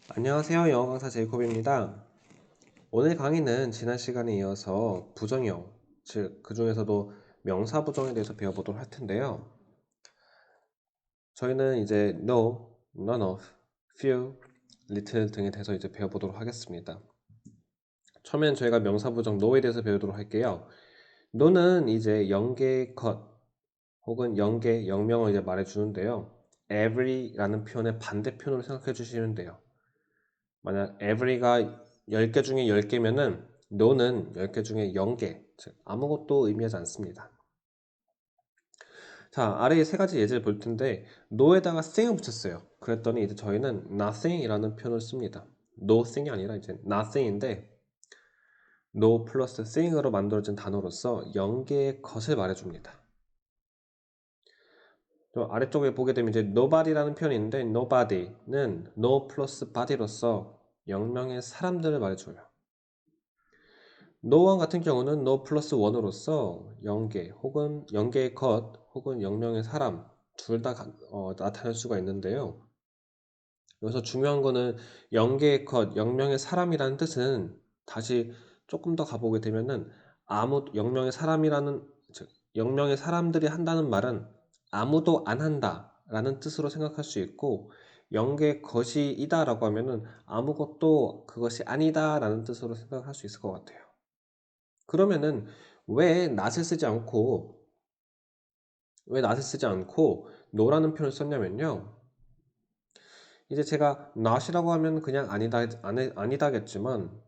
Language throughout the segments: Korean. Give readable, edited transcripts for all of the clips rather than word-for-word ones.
안녕하세요. 영어 강사 제이콥입니다. 오늘 강의는 지난 시간에 이어서 부정형, 즉 그 중에서도 명사 부정에 대해서 배워보도록 할 텐데요. 저희는 이제 no, none of, few, little 등에 대해서 이제 배워보도록 하겠습니다. 처음엔 저희가 명사 부정 no에 대해서 배우도록 할게요. no는 이제 영계 것 혹은 영계, 영명을 이제 말해주는데요. every라는 표현의 반대편으로 생각해 주시면 돼요. 만약 every가 10개 중에 10개면은 no는 10개 중에 0개, 즉 아무것도 의미하지 않습니다. 자, 아래에 세 가지 예제를 볼 텐데 no에다가 thing을 붙였어요. 그랬더니 이제 저희는 nothing이라는 표현을 씁니다. nothing이 아니라 이제 nothing인데 no 플러스 thing으로 만들어진 단어로서 0개의 것을 말해줍니다. 또 아래쪽에 보게 되면 이제 nobody라는 표현이 있는데 nobody는 no 플러스 body로서 0명의 사람들을 말해줘요. no1 같은 경우는 no 플러스 1으로서 0개 혹은 0개의 것 혹은 0명의 사람 둘 다 나타낼 수가 있는데요. 여기서 중요한 거는 0개의 것, 0명의 사람이라는 뜻은 다시 조금 더 가보게 되면은 0명의 사람이라는 즉 0명의 사람들이 한다는 말은 아무도 안 한다 라는 뜻으로 생각할 수 있고 0개의 것이 이다라고 하면은 아무것도 그것이 아니다 라는 뜻으로 생각할 수 있을 것 같아요. 그러면은 왜 not을 쓰지 않고 no라는 표현을 썼냐면요. 이제 제가 not이라고 하면 그냥 아니다겠지만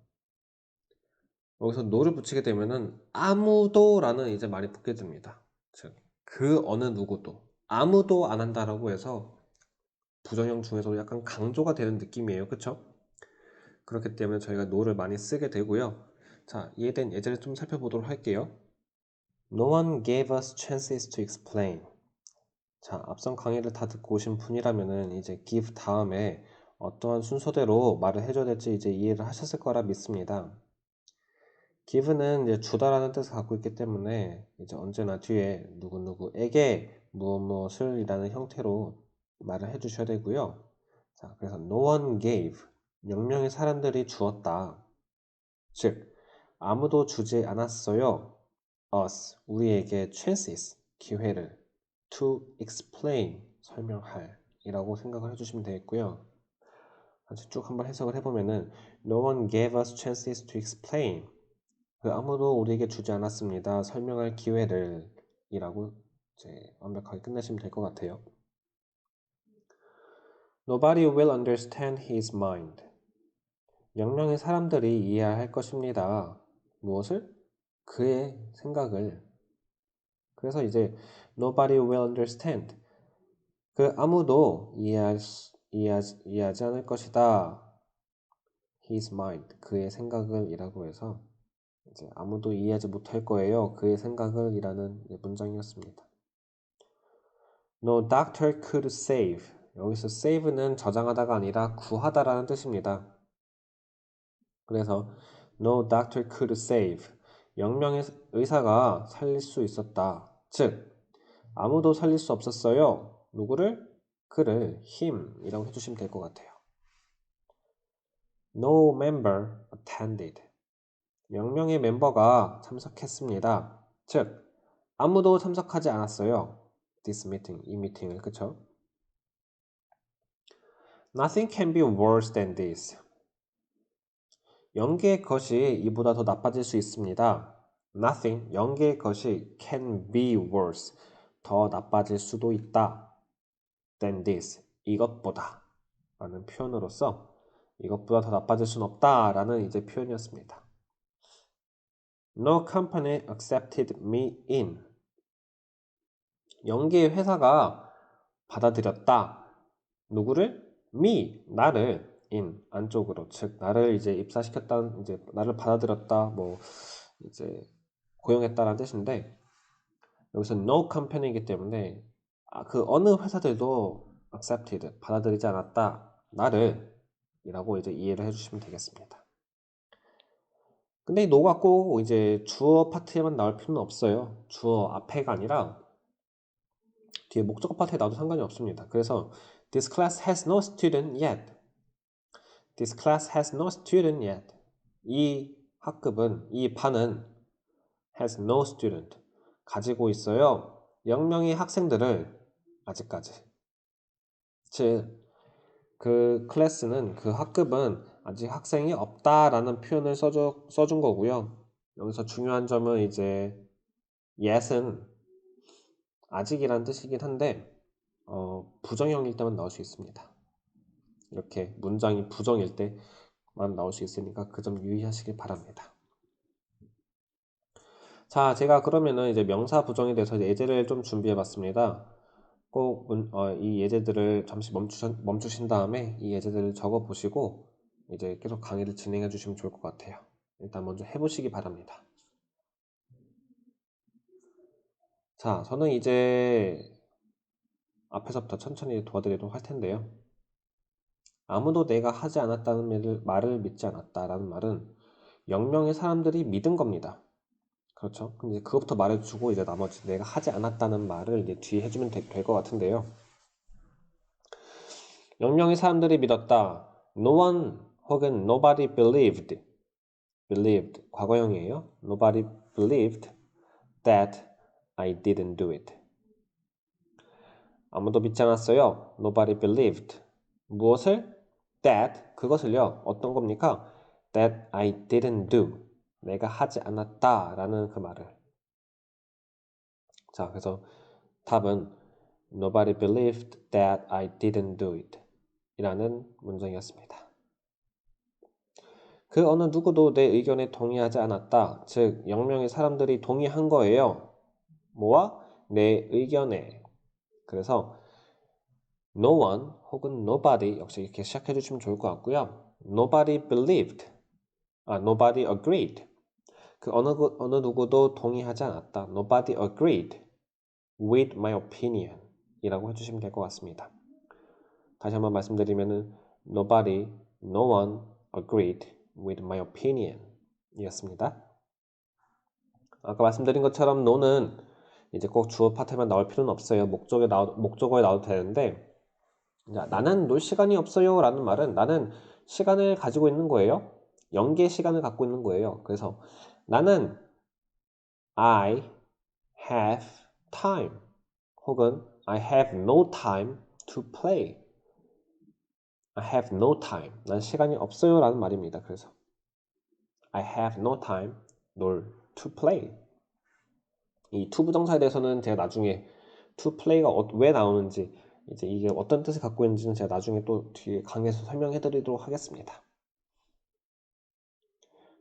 여기서 no를 붙이게 되면은 아무도라는 이제 말이 붙게 됩니다. 즉, 그 어느 누구도 아무도 안 한다라고 해서 부정형 중에서도 약간 강조가 되는 느낌이에요. 그쵸? 그렇기 때문에 저희가 no를 많이 쓰게 되고요. 자, 이에 대한 예제를 좀 살펴보도록 할게요. No one gave us chances to explain. 자, 앞선 강의를 다 듣고 오신 분이라면은 이제 give 다음에 어떠한 순서대로 말을 해줘야 될지 이제 이해를 하셨을 거라 믿습니다. give는 이제 주다라는 뜻을 갖고 있기 때문에 이제 언제나 뒤에 누구누구에게 무엇을 이라는 형태로 말을 해주셔야 되고요. 자, 그래서 no one gave 0명의 사람들이 주었다. 즉, 아무도 주지 않았어요. us, 우리에게 chances, 기회를 to explain, 설명할 이라고 생각을 해주시면 되겠고요. 다시 쭉 한번 해석을 해보면은 No one gave us chances to explain. 그 아무도 우리에게 주지 않았습니다. 설명할 기회를 이라고 이제 완벽하게 끝내시면 될 것 같아요. Nobody will understand his mind. 0명의 사람들이 이해할 것입니다. 무엇을? 그의 생각을. 그래서 이제 Nobody will understand. 그 아무도 이해하지 않을 것이다. His mind, 그의 생각을 이라고 해서 이제 아무도 이해하지 못할 거예요. 그의 생각을 이라는 문장이었습니다. No doctor could save. 여기서 save는 저장하다가 아니라 구하다라는 뜻입니다. 그래서 No doctor could save. 0명의 의사가 살릴 수 있었다. 즉, 아무도 살릴 수 없었어요. 누구를? 그를 him이라고 해주시면 될 것 같아요. No member attended. 0명의 멤버가 참석했습니다. 즉, 아무도 참석하지 않았어요. This meeting, 이 미팅을, 그쵸? Nothing can be worse than this. 0개의 것이 이보다 더 나빠질 수 있습니다. Nothing, 0개의 것이 can be worse, 더 나빠질 수도 있다. than this, 이것보다 라는 표현으로서 이것보다 더 나빠질 수는 없다 라는 이제 표현이었습니다. No company accepted me in. 0개의 회사가 받아들였다. 누구를? me, 나를 in, 안쪽으로. 즉, 나를 이제 입사시켰다는, 이제 나를 받아들였다, 뭐, 이제 고용했다라는 뜻인데, 여기서 no company이기 때문에, 그 어느 회사들도 accepted, 받아들이지 않았다. 나를, 이라고 이제 이해를 해주시면 되겠습니다. 근데 이 no가 꼭 이제 주어 파트에만 나올 필요는 없어요. 주어 앞에가 아니라, 뒤에 목적어 파트에 나와도 상관이 없습니다. 그래서 This class has no student yet. This class has no student yet. 이 학급은, 이 반은 has no student. 가지고 있어요. 0명의 학생들을 아직까지. 즉, 그 클래스는, 그 학급은 아직 학생이 없다라는 표현을 써준 거고요. 여기서 중요한 점은 이제 yet은 아직이란 뜻이긴 한데 부정형일 때만 나올 수 있습니다. 이렇게 문장이 부정일 때만 나올 수 있으니까 그 점 유의하시길 바랍니다. 자, 제가 그러면은 이제 명사 부정에 대해서 예제를 좀 준비해 봤습니다. 꼭 이 예제들을 잠시 멈추신 다음에 이 예제들을 적어 보시고 이제 계속 강의를 진행해 주시면 좋을 것 같아요. 일단 먼저 해보시기 바랍니다. 자, 저는 이제 앞에서부터 천천히 도와드리도록 할 텐데요. 아무도 내가 하지 않았다는 말을 믿지 않았다라는 말은 0명의 사람들이 믿은 겁니다. 그렇죠? 근데 그것부터 말해주고 이제 나머지 내가 하지 않았다는 말을 이제 뒤에 해주면 될 것 같은데요. 0명의 사람들이 믿었다. No one 혹은 nobody believed. believed 과거형이에요. Nobody believed that I didn't do it. 아무도 믿지 않았어요. Nobody believed. 무엇을? That 그것을요. 어떤 겁니까? That I didn't do. 내가 하지 않았다 라는 그 말을. 자, 그래서 답은 Nobody believed that I didn't do it 이라는 문장이었습니다. 그 어느 누구도 내 의견에 동의하지 않았다. 즉 0명의 사람들이 동의한 거예요. 뭐와? 내 의견에. 그래서 no one 혹은 nobody 역시 이렇게 시작해 주시면 좋을 것 같고요. Nobody believed. Nobody agreed. 그 어느 누구도 동의하지 않았다. Nobody agreed with my opinion 이라고 해주시면 될 것 같습니다. 다시 한번 말씀드리면은 Nobody, no one agreed with my opinion 이었습니다. 아까 말씀드린 것처럼 no는 이제 꼭 주어 파트만 나올 필요는 없어요. 목적어에 나와도 되는데 나는 놀 시간이 없어요 라는 말은 나는 시간을 가지고 있는 거예요. 연계 시간을 갖고 있는 거예요. 그래서 나는 I have time 혹은 I have no time to play. I have no time. 난 시간이 없어요 라는 말입니다. 그래서 I have no time to play. 이 to 부정사에 대해서는 제가 나중에 to play가 왜 나오는지 이제 이게 어떤 뜻을 갖고 있는지는 제가 나중에 또 뒤에 강의에서 설명해 드리도록 하겠습니다.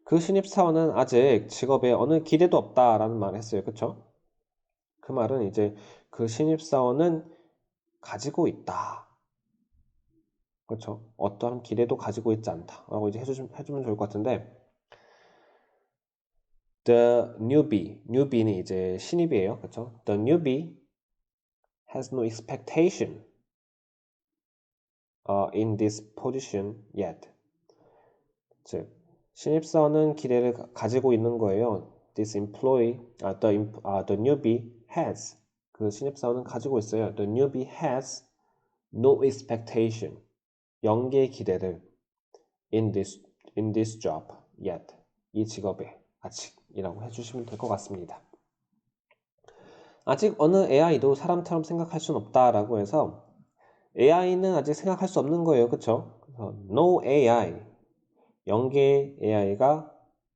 그 신입사원은 아직 직업에 어느 기대도 없다라는 말을 했어요. 그쵸? 그 말은 이제 그 신입사원은 가지고 있다. 그렇죠? 어떠한 기대도 가지고 있지 않다. 라고 이제 해주면 좋을 것 같은데 The newbie는 이제 신입이에요. 그렇죠? The newbie has no expectation in this position yet. 즉, 신입사원은 기대를 가지고 있는 거예요. This employee, the newbie has. 그 신입사원은 가지고 있어요. The newbie has no expectation. 연계의 기대를 in this job yet. 이 직업에 아직이라고 해주시면 될 것 같습니다. 아직 어느 AI도 사람처럼 생각할 수는 없다라고 해서 AI는 아직 생각할 수 없는 거예요. 그쵸? 그래서 no AI, 연계 AI가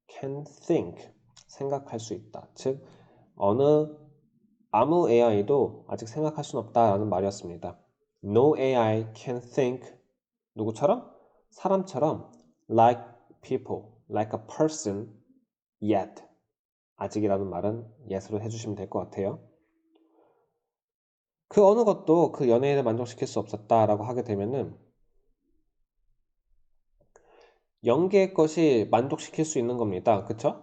can think, 생각할 수 있다. 즉 아무 AI도 아직 생각할 수는 없다라는 말이었습니다. No AI can think, 누구처럼? 사람처럼 like people, like a person yet. 아직이라는 말은 yes로 해주시면 될 것 같아요. 그 어느 것도 그 연예인을 만족시킬 수 없었다라고 하게 되면은 연계의 것이 만족시킬 수 있는 겁니다. 그쵸?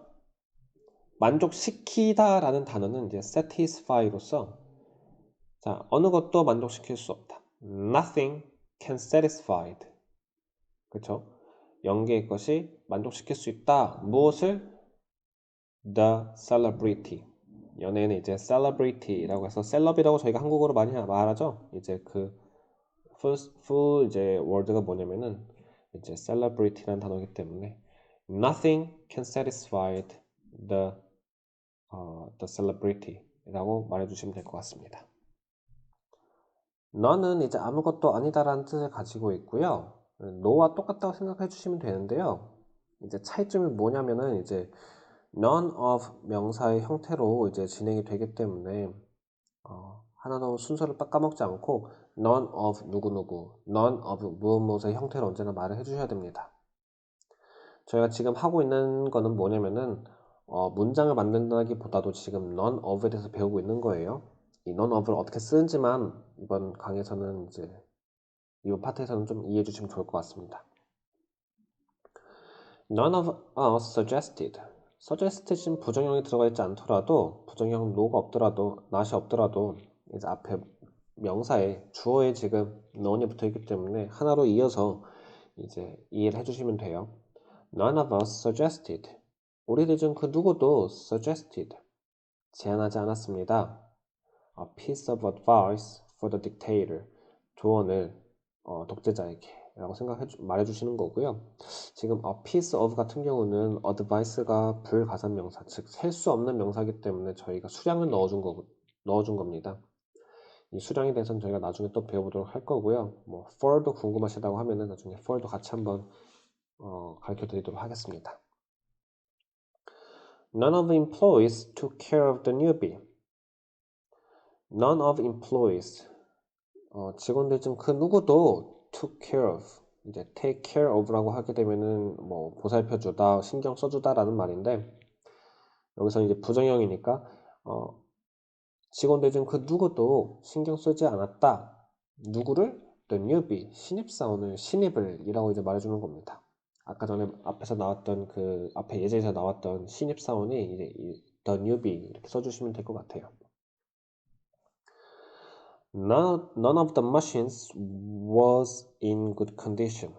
만족시키다라는 단어는 이제 satisfy로서 자, 어느 것도 만족시킬 수 없다. Nothing can satisfy. 그쵸? 연계의 것이 만족시킬 수 있다. 무엇을? The celebrity. 연예인은 이제 celebrity라고 해서 셀럽이라고 저희가 한국어로 많이 말하죠. 이제 그 full 이제 word가 뭐냐면은 이제 celebrity라는 단어이기 때문에 nothing can satisfy the celebrity라고 말해주시면 될 것 같습니다. none은 이제 아무것도 아니다라는 뜻을 가지고 있고요. no와 똑같다고 생각해 주시면 되는데요. 이제 차이점이 뭐냐면은 이제 none of 명사의 형태로 이제 진행이 되기 때문에 하나도 순서를 까먹지 않고 none of 누구누구, none of 무엇무엇의 형태로 언제나 말을 해주셔야 됩니다. 저희가 지금 하고 있는 거는 뭐냐면은 문장을 만든다기보다도 지금 none of에 대해서 배우고 있는 거예요. 이 none of를 어떻게 쓰는지만 이번 강의에서는 이제 이번 파트에서는 좀 이해해 주시면 좋을 것 같습니다. None of us suggested. suggested 부정형이 들어가 있지 않더라도 부정형 no가 없더라도 not이 없더라도 이제 앞에 명사에 주어에 지금 none이 붙어 있기 때문에 하나로 이어서 이제 이해를 해주시면 돼요. None of us suggested. 우리들 중 그 누구도 suggested. 제안하지 않았습니다. A piece of advice for the dictator. 조언을 독재자에게 라고 말해주시는 거고요. 지금 a piece of 같은 경우는 advice가 불가산 명사, 즉 셀 수 없는 명사이기 때문에 저희가 수량을 넣어준 겁니다. 이 수량에 대해서는 저희가 나중에 또 배워보도록 할 거고요. 뭐 for도 궁금하시다고 하면은 나중에 for도 같이 한번 가르쳐 드리도록 하겠습니다. None of the employees took care of the newbie. None of employees. 직원들 중 그 누구도 took care of. 이제 take care of라고 하게 되면은 뭐 보살펴주다, 신경 써주다라는 말인데 여기서 이제 부정형이니까 직원들 중 그 누구도 신경 쓰지 않았다. 누구를? The newbie, 신입사원을 신입을이라고 이제 말해주는 겁니다. 아까 전에 앞에서 나왔던 그 앞에 예제에서 나왔던 신입사원이 이제 the newbie 이렇게 써주시면 될 것 같아요. None of the machines was in good condition.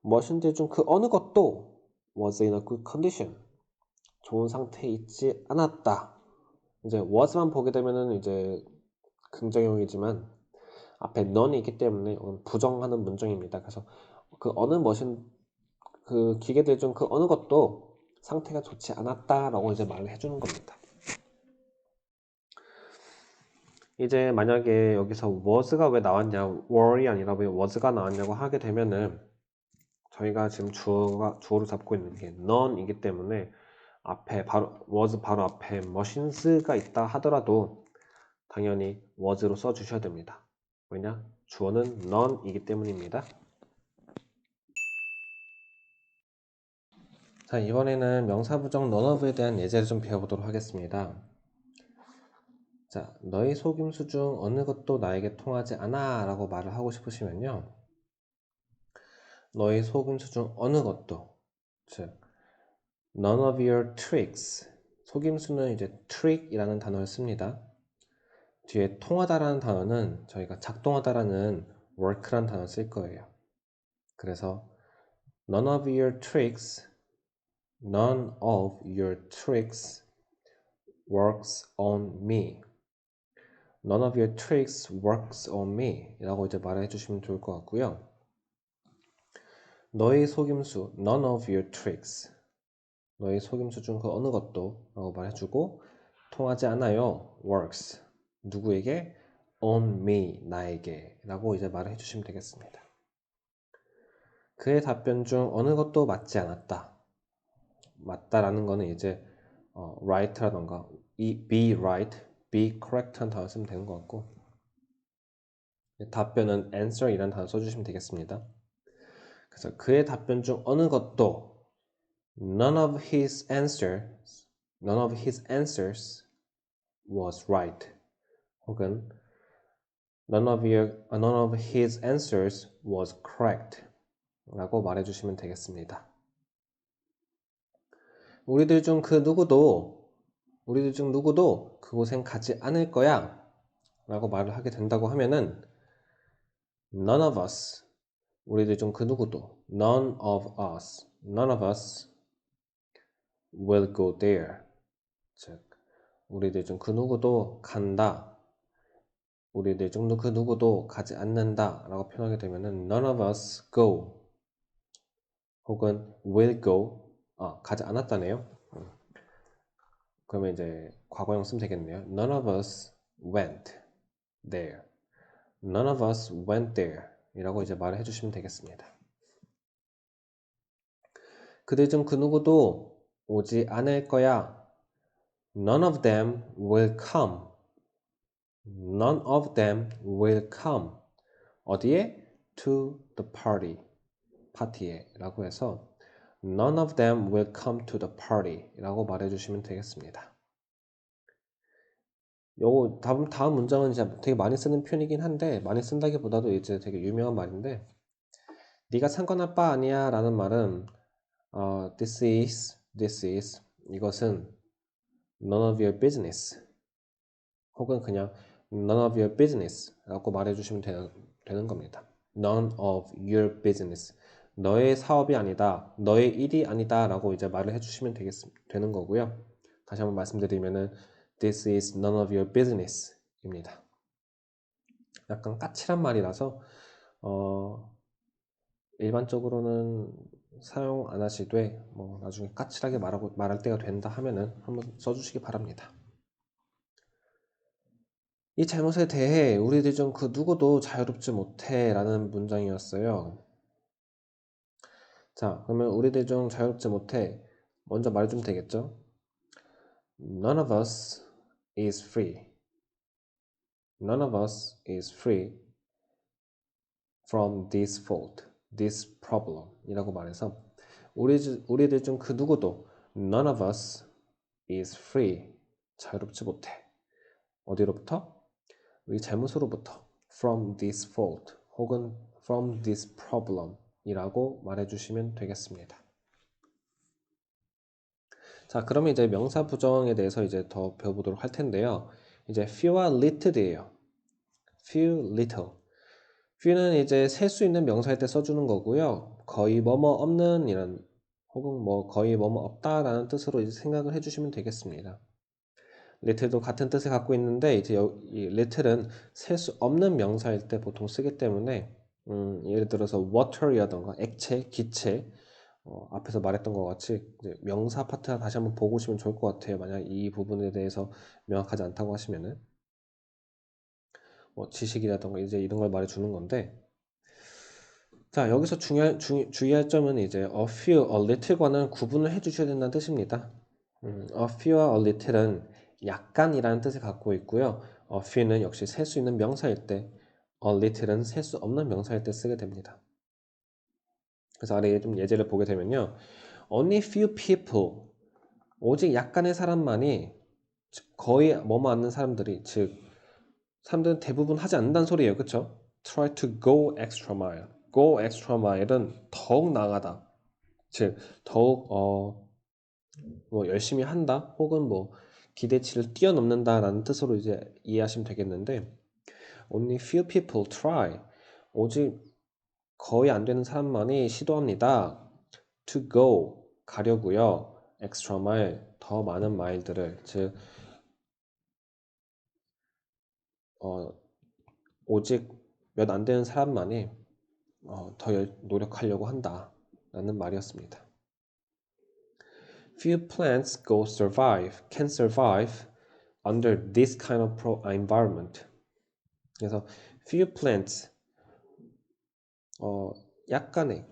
머신들 중 그 어느 것도 was in a good condition. 좋은 상태에 있지 않았다. 이제 was만 보게 되면은 이제 긍정형이지만 앞에 none이 있기 때문에 부정하는 문장입니다. 그래서 그 어느 머신, 그 기계들 중 그 어느 것도 상태가 좋지 않았다라고 이제 말을 해주는 겁니다. 이제 만약에 여기서 was가 왜 나왔냐, were이 아니라 왜 was가 나왔냐고 하게 되면은 저희가 지금 주어로 잡고 있는 게 none이기 때문에 앞에 was 바로 앞에 machines가 있다 하더라도 당연히 was로 써주셔야 됩니다. 왜냐? 주어는 none이기 때문입니다. 자, 이번에는 명사부정 none of에 대한 예제를 좀 배워보도록 하겠습니다. 자, 너의 속임수 중 어느 것도 나에게 통하지 않아 라고 말을 하고 싶으시면요. 너의 속임수 중 어느 것도, 즉 none of your tricks. 속임수는 이제 trick이라는 단어를 씁니다. 뒤에 통하다라는 단어는 저희가 작동하다라는 work라는 단어를 쓸 거예요. 그래서 none of your tricks works on me. None of your tricks works on me 라고 이제 말해 주시면 좋을 것 같고요. 너의 속임수 none of your tricks. 너의 속임수 중 그 어느 것도 라고 말해주고 통하지 않아요. works. 누구에게? on me. 나에게 라고 이제 말을 해주시면 되겠습니다. 그의 답변 중 어느 것도 맞지 않았다. 맞다라는 거는 이제 right라던가 be right, be correct한 단어 쓰면 되는 것 같고 답변은 answer이라는 단어 써주시면 되겠습니다. 그래서 그의 답변 중 어느 것도 none of his answers was right. 혹은 none of his answers was correct. 라고 말해주시면 되겠습니다. 우리들 중 누구도 그곳엔 가지 않을 거야. 라고 말을 하게 된다고 하면은 none of us, 우리들 중 그 누구도 none of us will go there. 즉 우리들 중 그 누구도 간다. 우리들 중 그 누구도 가지 않는다 라고 표현하게 되면은 none of us go 혹은 will go, 가지 않았다네요. 그러면 이제 과거형 쓰면 되겠네요. None of us went there. None of us went there 이라고 이제 말을 해주시면 되겠습니다. 그들 중 그 누구도 오지 않을 거야. None of them will come. None of them will come. 어디에? To the party. 파티에 라고 해서 None of them will come to the party 라고 말해주시면 되겠습니다. 요거 다음 문장은 이제 되게 많이 쓰는 표현이긴 한데 많이 쓴다기보다도 이제 되게 유명한 말인데 네가 상관할 바 아니야 라는 말은 this is 이것은 none of your business 혹은 그냥 none of your business 라고 말해주시면 되는 겁니다. none of your business 너의 사업이 아니다, 너의 일이 아니다 라고 이제 말을 해주시면 되는 거고요. 다시 한번 말씀드리면은 this is none of your business 입니다. 약간 까칠한 말이라서 일반적으로는 사용 안 하시되 뭐 나중에 까칠하게 말할 때가 된다 하면은 한번 써주시기 바랍니다. 이 잘못에 대해 우리들 중 그 누구도 자유롭지 못해 라는 문장이었어요. 자, 그러면 우리들 중 자유롭지 못해 먼저 말해주면 되겠죠? None of us is free. None of us is free from this fault, this problem 이라고 말해서 우리들 중 그 누구도 None of us is free. 자유롭지 못해. 어디로부터? 이 잘못으로부터 from this fault 혹은 from this problem 이라고 말해주시면 되겠습니다. 자, 그러면 이제 명사 부정에 대해서 이제 더 배워보도록 할 텐데요. 이제 few와 little이에요. few, little. few는 이제 셀 수 있는 명사일 때 써주는 거고요. 거의 뭐뭐 없는 이런 혹은 뭐 거의 뭐뭐 없다라는 뜻으로 이제 생각을 해주시면 되겠습니다. little도 같은 뜻을 갖고 있는데 이제 이 little은 셀 수 없는 명사일 때 보통 쓰기 때문에 예를 들어서 water이라던가 액체, 기체 앞에서 말했던 것 같이 이제 명사 파트 다시 한번 보고 오시면 좋을 것 같아요. 만약 이 부분에 대해서 명확하지 않다고 하시면은 지식이라던가 이제 이런 걸 말해주는 건데 자 여기서 주의할 점은 이제 a few, a little과는 구분을 해주셔야 된다는 뜻입니다. a few와 a little은 약간이라는 뜻을 갖고 있고요. a few는 역시 셀 수 있는 명사일 때, a little은 셀 수 없는 명사일 때 쓰게 됩니다. 그래서 아래에 좀 예제를 보게 되면요. Only few people, 오직 약간의 사람만이, 거의 뭐뭐 않는 사람들이, 즉 사람들은 대부분 하지 않는다는 소리예요. 그쵸? Try to go extra mile. Go extra mile은 더욱 나아가다. 즉 더욱 뭐 열심히 한다 혹은 뭐 기대치를 뛰어넘는다라는 뜻으로 이제 이해하시면 되겠는데 only few people try 오직 거의 안 되는 사람만이 시도합니다. to go 가려고요. extra mile 더 많은 마일들을 즉 오직 몇 안 되는 사람만이 더 노력하려고 한다라는 말이었습니다. Few plants can survive under this kind of environment. 그래서 few plants 약간의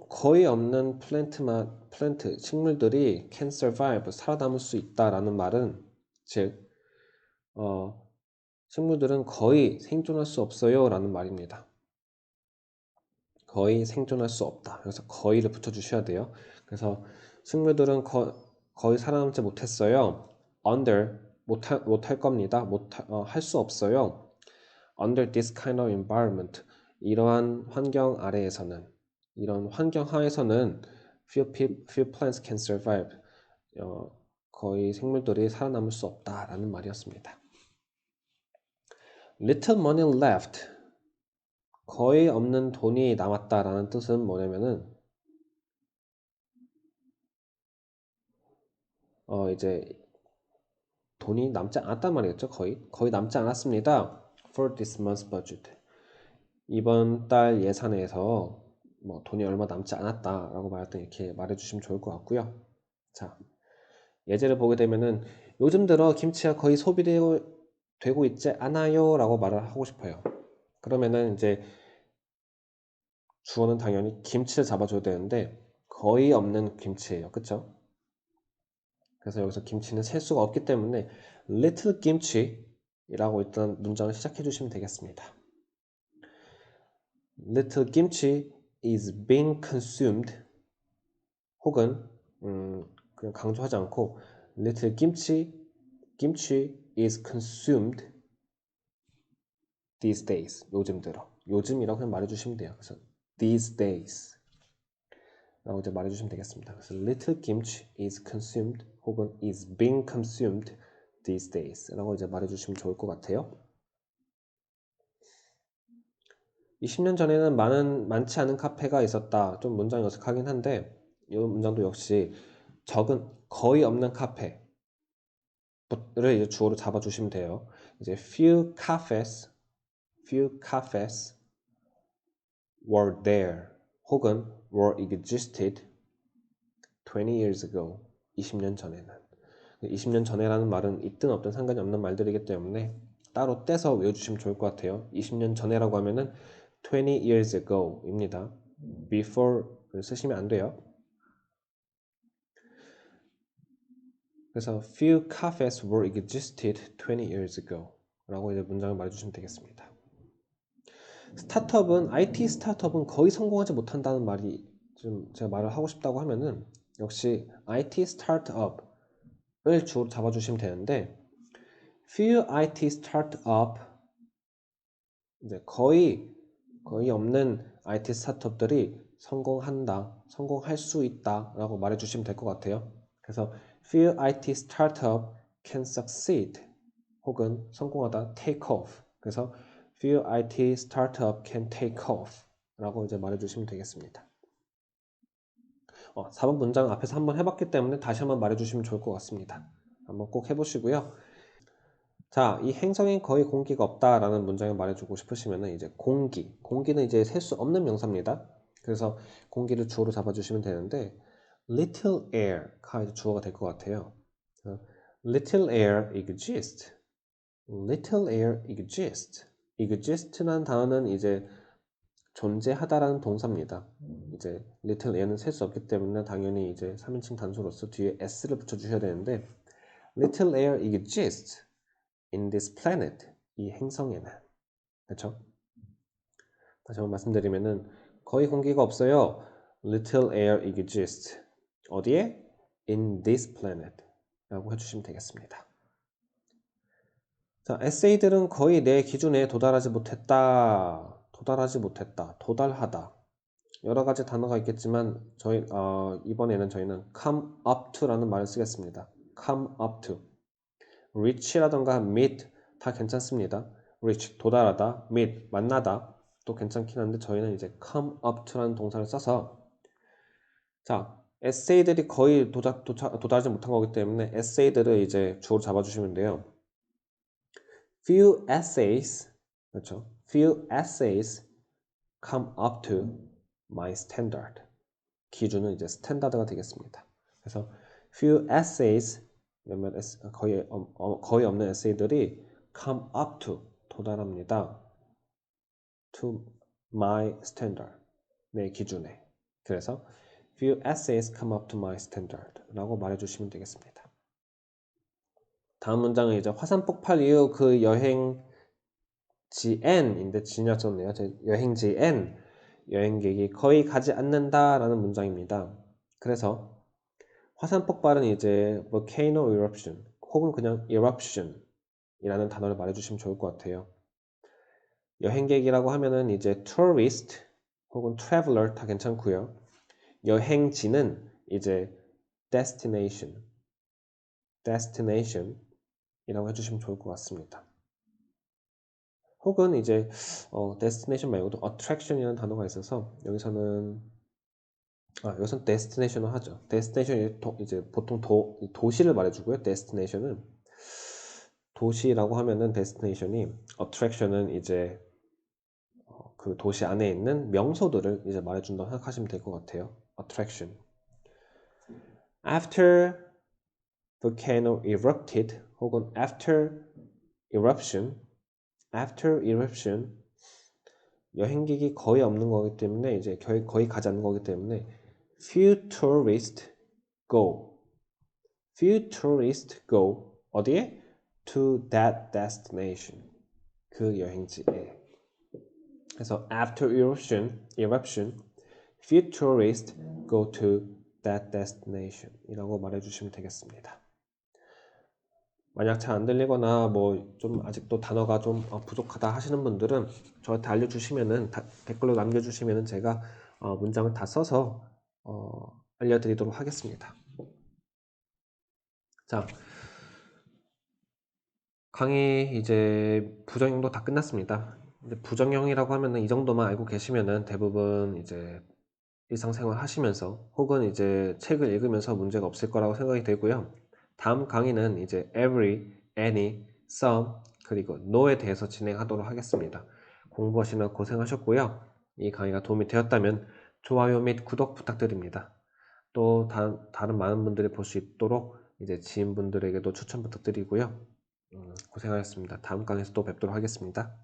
거의 없는 플랜트 식물들이 can survive 살아남을 수 있다라는 말은 즉 식물들은 거의 생존할 수 없어요라는 말입니다. 거의 생존할 수 없다. 그래서 거의를 붙여주셔야 돼요. 그래서 식물들은 거의 살아남지 못했어요. under 못할 겁니다. 할 수 없어요. under this kind of environment 이러한 환경 아래에서는 이런 환경 하에서는 few plants can survive 거의 생물들이 살아남을 수 없다라는 말이었습니다. little money left 거의 없는 돈이 남았다라는 뜻은 뭐냐면은 이제 돈이 남지 않았단 말이겠죠. 거의 남지 않았습니다. For this month's budget 이번 달 예산에서 뭐 돈이 얼마 남지 않았다라고 말할 때 이렇게 말해주시면 좋을 것 같고요. 자, 예제를 보게 되면은 요즘 들어 김치가 거의 소비되고 있지 않아요 라고 말을 하고 싶어요. 그러면은 이제 주어는 당연히 김치를 잡아줘야 되는데 거의 없는 김치예요. 그쵸? 그래서 여기서 김치는 셀 수가 없기 때문에 little kimchi이라고 일단 문장을 시작해 주시면 되겠습니다. Little kimchi is being consumed 혹은 그냥 강조하지 않고 little kimchi is consumed these days. 요즘 들어. 요즘이라고 그냥 말해주시면 돼요. 그래서 these days 라고 이제 말해주시면 되겠습니다. 그래서 little kimchi is consumed 혹은 is being consumed these days 라고 이제 말해주시면 좋을 것 같아요. 20년 전에는 많지 않은 카페가 있었다. 좀 문장이 어색하긴 한데 이 문장도 역시 거의 없는 카페를 이제 주어로 잡아주시면 돼요. 이제 few cafes were there 혹은 were existed 20 years ago 20년 전에는 20년 전에라는 말은 있든 없든 상관이 없는 말들이기 때문에 따로 떼서 외워주시면 좋을 것 같아요. 20년 전에라고 하면은 20 years ago 입니다. before를 쓰시면 안 돼요. 그래서 few cafes were existed 20 years ago 라고 이제 문장을 말해주시면 되겠습니다. IT 스타트업은 거의 성공하지 못한다는 말이 좀 제가 말을 하고 싶다고 하면은 역시 IT 스타트업을 주로 잡아주시면 되는데 few IT 스타트업 이제 거의 없는 IT 스타트업들이 성공할 수 있다라고 말해주시면 될 것 같아요. 그래서 few IT startup can succeed 혹은 성공하다 take off. 그래서 few IT startup can take off 라고 이제 말해주시면 되겠습니다. 4번 문장 앞에서 한번 해봤기 때문에 다시 한번 말해주시면 좋을 것 같습니다. 한번 꼭 해보시고요. 자, 이 행성엔 거의 공기가 없다라는 문장을 말해주고 싶으시면은 이제 공기는 이제 셀 수 없는 명사입니다. 그래서 공기를 주어로 잡아주시면 되는데 little air가 이제 주어가 될 것 같아요. little air exist. little air exist. exist라는 단어는 이제 존재하다라는 동사입니다. 이제 little air는 셀 수 없기 때문에 당연히 이제 3인칭 단수로서 뒤에 s를 붙여주셔야 되는데 little air exists in this planet. 이 행성에는. 그렇죠? 다시 한번 말씀드리면은 거의 공기가 없어요. little air exists. 어디에? in this planet. 라고 해주시면 되겠습니다. 자, 에세이들은 거의 내 기준에 도달하지 못했다. 도달하다. 여러 가지 단어가 있겠지만 이번에는 저희는 come up to라는 말을 쓰겠습니다. come up to. reach라던가 meet 다 괜찮습니다. reach 도달하다, meet 만나다 또 괜찮긴 한데 저희는 이제 come up to라는 동사를 써서 자 에세이들이 거의 도달하지 못한 거기 때문에 에세이들을 이제 주어로 잡아주시면 돼요. few essays 그렇죠? few essays come up to my standard. 기준은 이제 스탠다드가 되겠습니다. 그래서 few essays 거의 없는 에세이들이 come up to 도달합니다. to my standard 내 기준에. 그래서 few essays come up to my standard 라고 말해주시면 되겠습니다. 다음 문장은 이제 화산 폭발 이후 그 여행지N인데 지나쳤네요. 여행지N 여행객이 거의 가지 않는다라는 문장입니다. 그래서 화산 폭발은 이제 volcano eruption 혹은 그냥 eruption이라는 단어를 말해주시면 좋을 것 같아요. 여행객이라고 하면은 이제 tourist 혹은 traveler 다 괜찮고요. 여행지는 이제 destination이라고 해주시면 좋을 것 같습니다. 혹은 이제 destination 말고도 attraction이라는 단어가 있어서 여기서는 destination을 하죠. destination이 이제 보통 도시를 말해주고요. destination은 도시라고 하면은 destination이 attraction은 이제 그 도시 안에 있는 명소들을 이제 말해준다고 생각하시면 될 것 같아요. attraction. After volcano erupted 혹은 after eruption 여행객이 거의 없는 거기 때문에 이제 거의 가지 않는 거기 때문에 few tourists go 어디에? To that destination 그 여행지에. 그래서 after eruption few tourists go to that destination 이라고 말해주시면 되겠습니다. 만약 잘 안 들리거나 뭐 좀 아직도 단어가 좀 부족하다 하시는 분들은 저한테 알려주시면은 댓글로 남겨주시면은 제가 문장을 다 써서 알려드리도록 하겠습니다. 자, 강의 이제 부정형도 다 끝났습니다. 이제 부정형이라고 하면은 이 정도만 알고 계시면은 대부분 이제 일상생활 하시면서 혹은 이제 책을 읽으면서 문제가 없을 거라고 생각이 되고요. 다음 강의는 이제 every, any, some, 그리고 no에 대해서 진행하도록 하겠습니다. 공부하시느라 고생하셨고요. 이 강의가 도움이 되었다면 좋아요 및 구독 부탁드립니다. 또 다른 많은 분들이 볼 수 있도록 이제 지인분들에게도 추천 부탁드리고요. 고생하셨습니다. 다음 강의에서 또 뵙도록 하겠습니다.